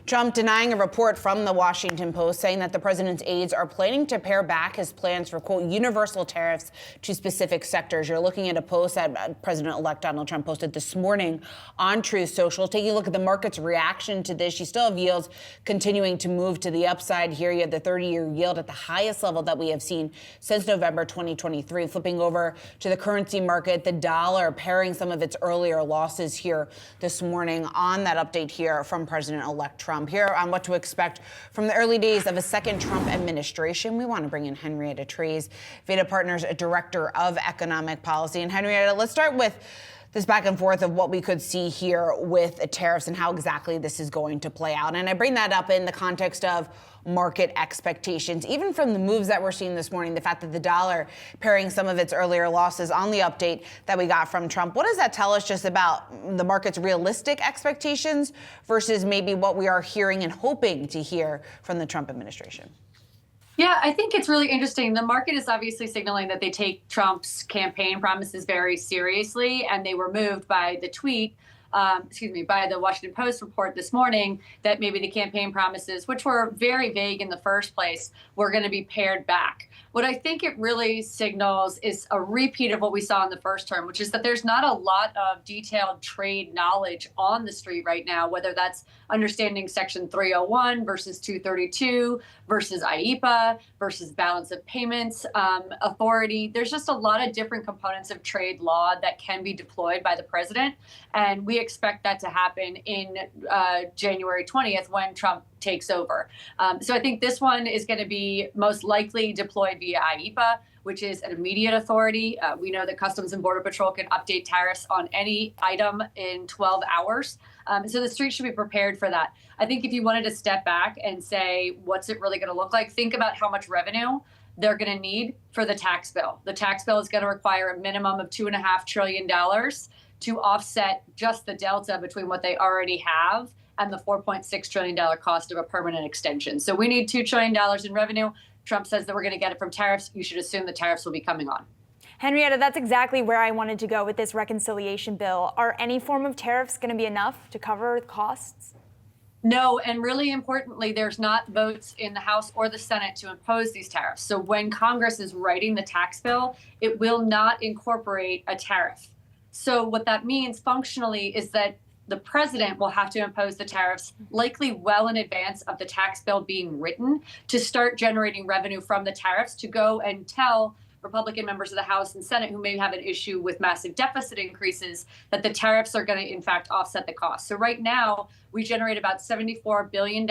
Trump denying a report from the Washington Post saying that the president's aides are planning to pare back his plans for, quote, universal tariffs to specific sectors. You're looking at a post that President-elect Donald Trump posted this morning on Truth Social. Taking a look at the market's reaction to this, you still have yields continuing to move to the upside here. You have the 30-year yield at the highest level that we have seen since November 2023. Flipping over to the currency market, the dollar paring some of its earlier losses here this morning on that update here from President-elect Trump. Here on what to expect from the early days of a second Trump administration, we want to bring in Henrietta Treyz, Veda Partners Director of Economic Policy. And Henrietta, let's start with this back and forth of what we could see here with the tariffs and how exactly this is going to play out. And I bring that up in the context of market expectations, even from the moves that we're seeing this morning, the fact that the dollar paring some of its earlier losses on the update that we got from Trump. What does that tell us just about the market's realistic expectations versus maybe what we are hearing and hoping to hear from the Trump administration? Yeah, I think it's really interesting. The market is obviously signaling that they take Trump's campaign promises very seriously, and they were moved by the tweet, by the Washington Post report this morning that maybe the campaign promises, which were very vague in the first place, were going to be pared back. What I think it really signals is a repeat of what we saw in the first term, which is that there's not a lot of detailed trade knowledge on the street right now, whether that's understanding Section 301 versus 232 versus IEPA versus balance of payments authority. There's just a lot of different components of trade law that can be deployed by the president. And we expect that to happen in January 20th when Trump takes over. So I think this one is going to be most likely deployed via IEPA, which is an immediate authority. We know that Customs and Border Patrol can update tariffs on any item in 12 hours. So the street should be prepared for that. I think if you wanted to step back and say, what's it really going to look like? Think about how much revenue they're going to need for the tax bill. The tax bill is going to require a minimum of $2.5 trillion to offset just the delta between what they already have and the $4.6 trillion cost of a permanent extension. So we need $2 trillion in revenue. Trump says that we're going to get it from tariffs. You should assume the tariffs will be coming on. Henrietta, that's exactly where I wanted to go with this reconciliation bill. Are any form of tariffs going to be enough to cover the costs? No, and really importantly, there's not votes in the House or the Senate to impose these tariffs. So when Congress is writing the tax bill, it will not incorporate a tariff. So what that means functionally is that the president will have to impose the tariffs likely well in advance of the tax bill being written to start generating revenue from the tariffs to go and tell Republican members of the House and Senate who may have an issue with massive deficit increases that the tariffs are going to, in fact, offset the cost. So right now, we generate about $74 billion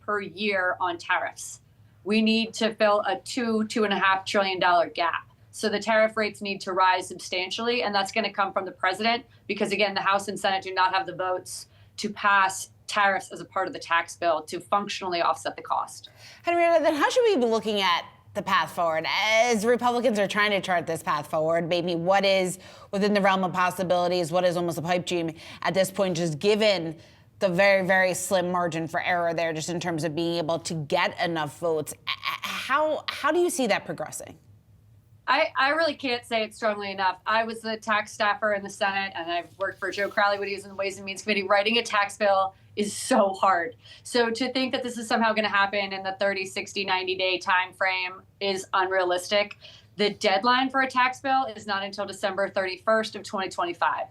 per year on tariffs. We need to fill a $2.5 trillion gap. So the tariff rates need to rise substantially, and that's going to come from the president because, again, the House and Senate do not have the votes to pass tariffs as a part of the tax bill to functionally offset the cost. Henrietta, then how should we be looking at the path forward as Republicans are trying to chart this path forward? Maybe what is within the realm of possibilities, what is almost a pipe dream at this point, just given the very, very slim margin for error there, just in terms of being able to get enough votes. How do you see that progressing? I really can't say it strongly enough. I was the tax staffer in the Senate, and I've worked for Joe Crowley when he was in the Ways and Means Committee. Writing a tax bill is so hard. So to think that this is somehow going to happen in the 30, 60, 90-day time frame is unrealistic. The deadline for a tax bill is not until December 31st of 2025.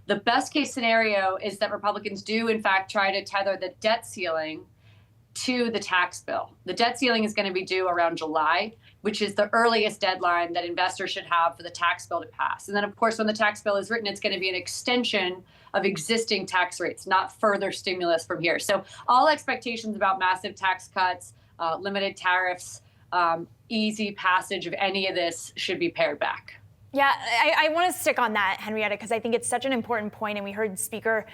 The best case scenario is that Republicans do, in fact, try to tether the debt ceiling to the tax bill. The debt ceiling is going to be due around July, which is the earliest deadline that investors should have for the tax bill to pass. And then, of course, when the tax bill is written, it's going to be an extension of existing tax rates, not further stimulus from here. So all expectations about massive tax cuts, limited tariffs, easy passage of any of this should be pared back. Yeah, I want to stick on that, Henrietta, because I think it's such an important point, and we heard Speaker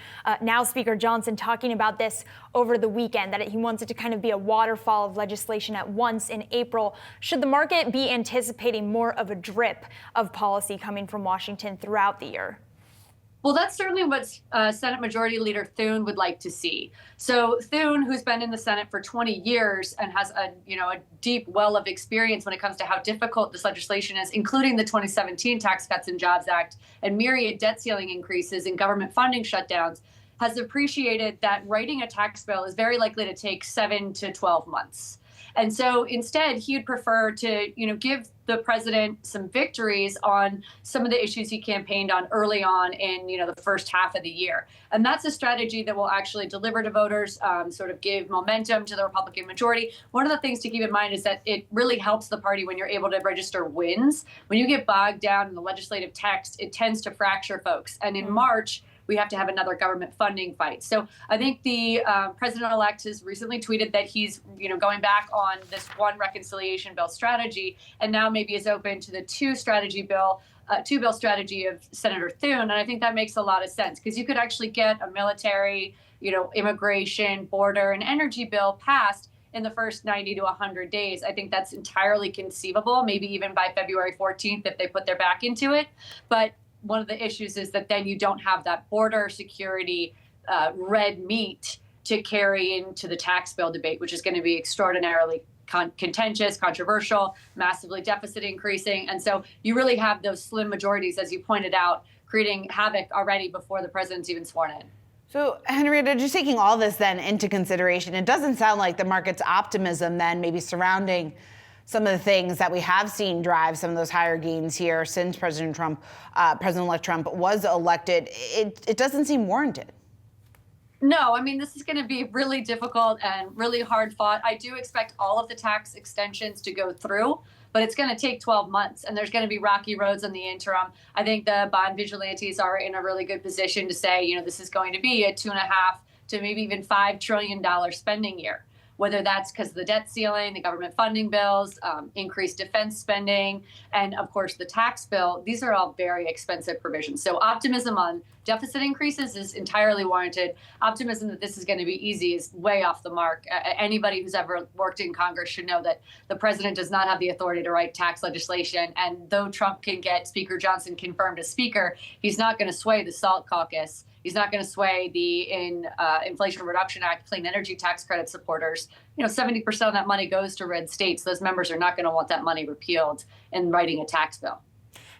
Johnson talking about this over the weekend, that he wants it to kind of be a waterfall of legislation at once in April. Should the market be anticipating more of a drip of policy coming from Washington throughout the year? Well, that's certainly what Senate Majority Leader Thune would like to see. So Thune, who's been in the Senate for 20 years and has a deep well of experience when it comes to how difficult this legislation is, including the 2017 Tax Cuts and Jobs Act and myriad debt ceiling increases and government funding shutdowns, has appreciated that writing a tax bill is very likely to take 7 to 12 months. And so instead, he would prefer to, give the president some victories on some of the issues he campaigned on early on in, the first half of the year. And that's a strategy that will actually deliver to voters, sort of give momentum to the Republican majority. One of the things to keep in mind is that it really helps the party when you're able to register wins. When you get bogged down in the legislative text, it tends to fracture folks. And in March, we have to have another government funding fight. So I think the president-elect has recently tweeted that he's, going back on this one reconciliation bill strategy, and now maybe is open to the two-bill strategy of Senator Thune. And I think that makes a lot of sense because you could actually get a military, immigration, border, and energy bill passed in the first 90 to 100 days. I think that's entirely conceivable, maybe even by February 14th if they put their back into it. But one of the issues is that then you don't have that border security red meat to carry into the tax bill debate, which is going to be extraordinarily contentious, controversial, massively deficit increasing. And so you really have those slim majorities, as you pointed out, creating havoc already before the president's even sworn in. So, Henrietta, just taking all this then into consideration, it doesn't sound like the market's optimism then maybe surrounding some of the things that we have seen drive some of those higher gains here since President-elect Trump was elected. It doesn't seem warranted. No, I mean, this is going to be really difficult and really hard fought. I do expect all of the tax extensions to go through, but it's going to take 12 months and there's going to be rocky roads in the interim. I think the bond vigilantes are in a really good position to say, this is going to be a $2.5 to maybe even $5 trillion spending year. Whether that's because of the debt ceiling, the government funding bills, increased defense spending, and of course the tax bill. These are all very expensive provisions. So optimism on deficit increases is entirely warranted. Optimism that this is going to be easy is way off the mark. Anybody who's ever worked in Congress should know that the president does not have the authority to write tax legislation. And though Trump can get Speaker Johnson confirmed as Speaker, he's not going to sway the SALT caucus. He's not going to sway the Inflation Reduction Act clean energy tax credit supporters. 70% of that money goes to red states. Those members are not going to want that money repealed in writing a tax bill.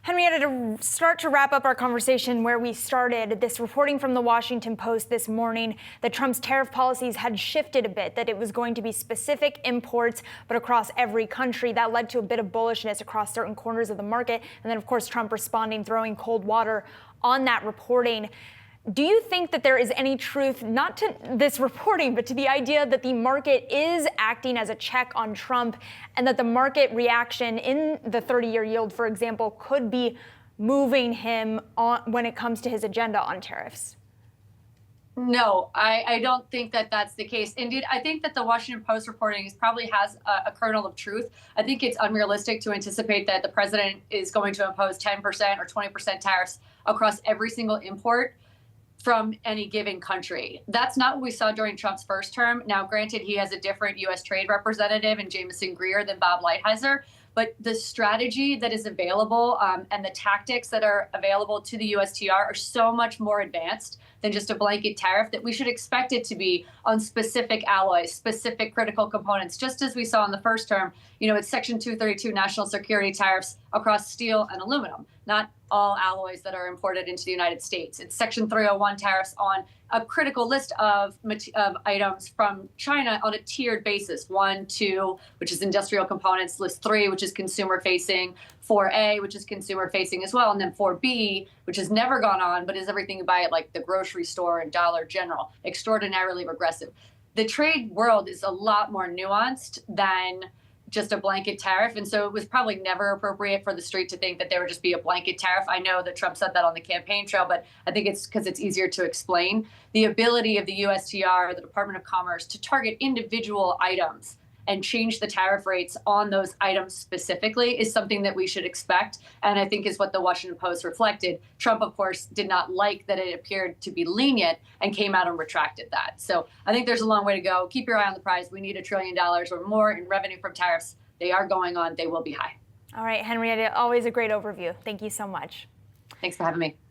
Henrietta, to start to wrap up our conversation where we started, this reporting from the Washington Post this morning that Trump's tariff policies had shifted a bit, that it was going to be specific imports, but across every country. That led to a bit of bullishness across certain corners of the market. And then, of course, Trump responding, throwing cold water on that reporting. Do you think that there is any truth, not to this reporting, but to the idea that the market is acting as a check on Trump and that the market reaction in the 30-year yield, for example, could be moving him on when it comes to his agenda on tariffs? No, I don't think that that's the case. Indeed, I think that the Washington Post reporting probably has a kernel of truth. I think it's unrealistic to anticipate that the president is going to impose 10% or 20% tariffs across every single import from any given country. That's not what we saw during Trump's first term. Now, granted, he has a different U.S. trade representative in Jamison Greer than Bob Lighthizer, but the strategy that is available and the tactics that are available to the USTR are so much more advanced than just a blanket tariff that we should expect it to be on specific alloys, specific critical components, just as we saw in the first term. It's Section 232 national security tariffs across steel and aluminum, not all alloys that are imported into the United States. It's Section 301 tariffs on a critical list of items from China on a tiered basis. 1, 2, which is industrial components, list 3, which is consumer facing, 4A, which is consumer facing as well, and then 4B, which has never gone on, but is everything you buy at like the grocery store and Dollar General. Extraordinarily regressive. The trade world is a lot more nuanced than just a blanket tariff. And so it was probably never appropriate for the street to think that there would just be a blanket tariff. I know that Trump said that on the campaign trail, but I think it's because it's easier to explain. The ability of the USTR, the Department of Commerce, to target individual items and change the tariff rates on those items specifically is something that we should expect, and I think is what the Washington Post reflected. Trump, of course, did not like that it appeared to be lenient and came out and retracted that. So I think there's a long way to go. Keep your eye on the prize. We need $1 trillion or more in revenue from tariffs. They are going on. They will be high. All right, Henrietta, always a great overview. Thank you so much. Thanks for having me.